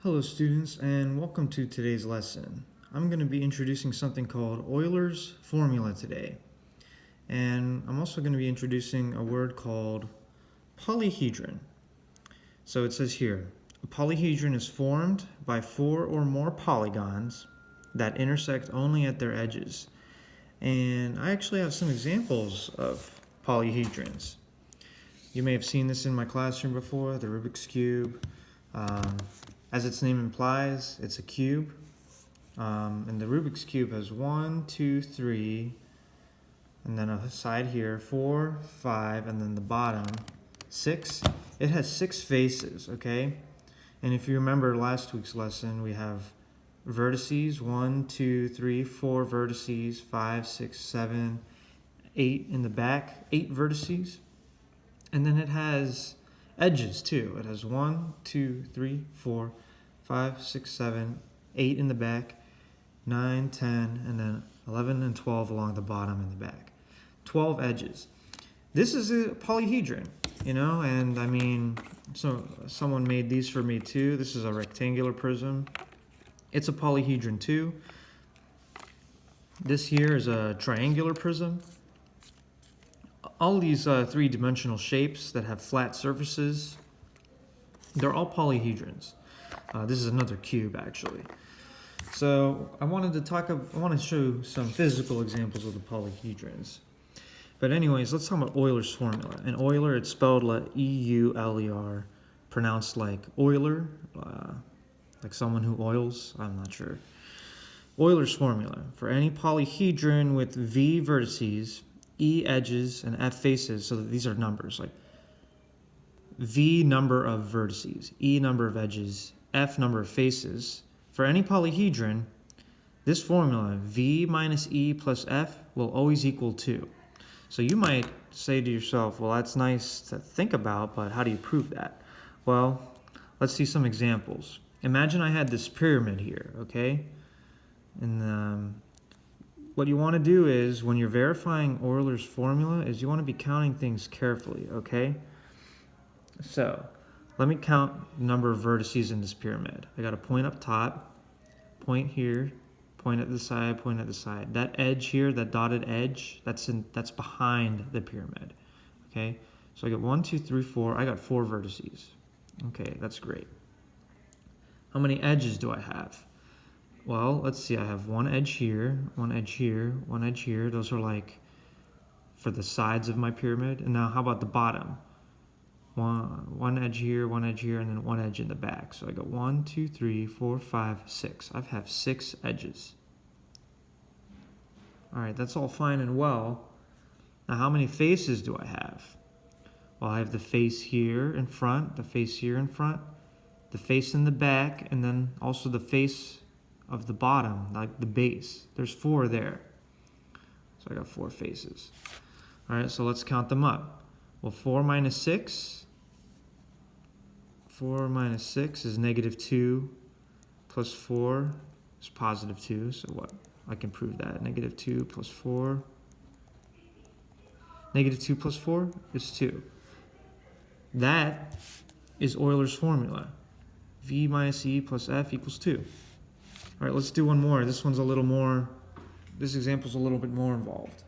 Hello students, and welcome to today's lesson. I'm going to be introducing something called Euler's formula today. And I'm also going to be introducing a word called polyhedron. So it says here, a polyhedron is formed by four or more polygons that intersect only at their edges. And I actually have some examples of polyhedrons. You may have seen this in my classroom before, the Rubik's Cube. As its name implies, it's a cube. And the Rubik's Cube has 1, 2, 3, and then a side here, 4, 5, and then the bottom, 6. It has 6 faces, okay? And if you remember last week's lesson, we have vertices, 1, 2, 3, 4 vertices, 5, 6, 7, 8 in the back, 8 vertices. And then it has edges too. It has 1, 2, 3, 4, 5, 6, 7, 8 in the back, 9, 10, and then 11 and 12 along the bottom and the back. 12 edges. This is a polyhedron, and I mean, so someone made these for me too. This is a rectangular prism. It's a polyhedron too. This here is a triangular prism. All these three-dimensional shapes that have flat surfaces, they're all polyhedrons. This is another cube, actually. So I want to show some physical examples of the polyhedrons. But anyways, let's talk about Euler's formula. And Euler, it's spelled like E-U-L-E-R, pronounced like Euler, like someone who oils. I'm not sure. Euler's formula: for any polyhedron with V vertices, E edges, and F faces, so that these are numbers, like V number of vertices, E number of edges, F number of faces. For any polyhedron, this formula, V minus E plus F, will always equal 2. So you might say to yourself, well, that's nice to think about, but how do you prove that? Well, let's see some examples. Imagine I had this pyramid here, okay? And what you want to do is, when you're verifying Euler's formula, is you want to be counting things carefully, okay? So, let me count the number of vertices in this pyramid. I got a point up top, point here, point at the side, point at the side. That edge here, that dotted edge, that's behind the pyramid, okay? So I got 1, 2, 3, 4. I got 4 vertices. Okay, that's great. How many edges do I have? Well, let's see, I have one edge here, one edge here, one edge here. Those are like for the sides of my pyramid. And now how about the bottom? One edge here, and then one edge in the back. So I got 1, 2, 3, 4, 5, 6. I have 6 edges. All right, that's all fine and well. Now how many faces do I have? Well, I have the face here in front, the face here in front, the face in the back, and then also the face of the bottom, like the base. There's 4 there. So I got 4 faces. All right, so let's count them up. Well, 4 minus 6. 4 minus 6 is negative 2, plus 4 is positive 2. So what? I can prove that. Negative 2 plus 4. Negative 2 plus 4 is 2. That is Euler's formula. V minus E plus F equals 2. All right, let's do one more. This example's a little bit more involved.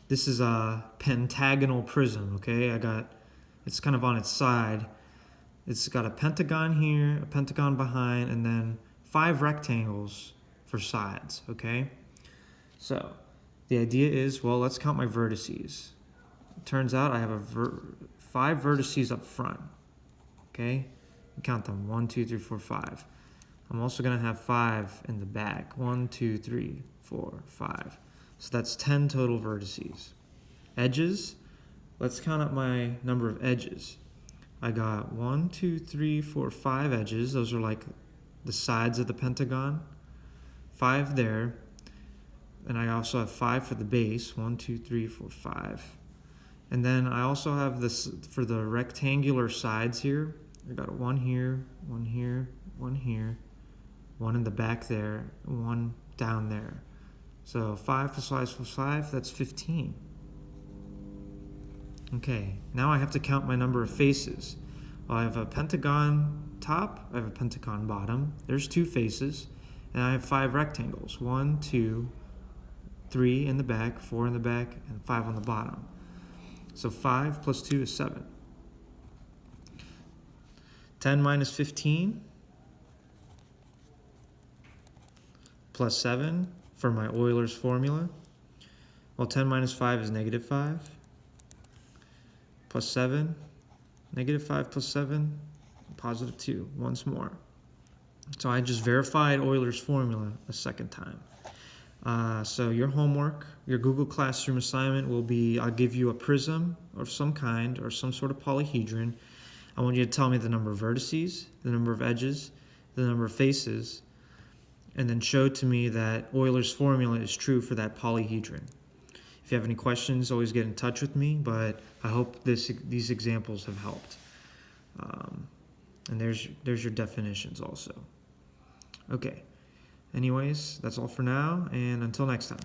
This is a pentagonal prism, okay? It's kind of on its side. It's got a pentagon here, a pentagon behind, and then 5 rectangles for sides, okay? So the idea is, well, let's count my vertices. It turns out I have 5 vertices up front, okay? Count them, 1, 2, 3, 4, 5. I'm also going to have 5 in the back. 1, 2, 3, 4, 5. So that's 10 total vertices. Edges, let's count up my number of edges. I got 1, 2, 3, 4, 5 edges. Those are like the sides of the pentagon. 5 there. And I also have 5 for the base. 1, 2, 3, 4, 5. And then I also have this for the rectangular sides here. I got 1 here, 1 here, 1 here. 1 in the back there, 1 down there. So 5 plus 5 plus 5, that's 15. Okay, now I have to count my number of faces. Well, I have a pentagon top, I have a pentagon bottom. There's 2 faces, and I have 5 rectangles. 1, 2, 3 in the back, 4 in the back, and 5 on the bottom. So 5 plus 2 is 7. 10 minus 15 plus 7 for my Euler's formula. Well, 10 minus 5 is negative 5 plus 7. Negative 5 plus 7, positive 2, once more. So I just verified Euler's formula a second time. So your homework, your Google Classroom assignment will be, I'll give you a prism of some kind or some sort of polyhedron. I want you to tell me the number of vertices, the number of edges, the number of faces, and then show to me that Euler's formula is true for that polyhedron. If you have any questions, always get in touch with me, but I hope these examples have helped. And there's your definitions also. Okay. Anyways, that's all for now, and until next time.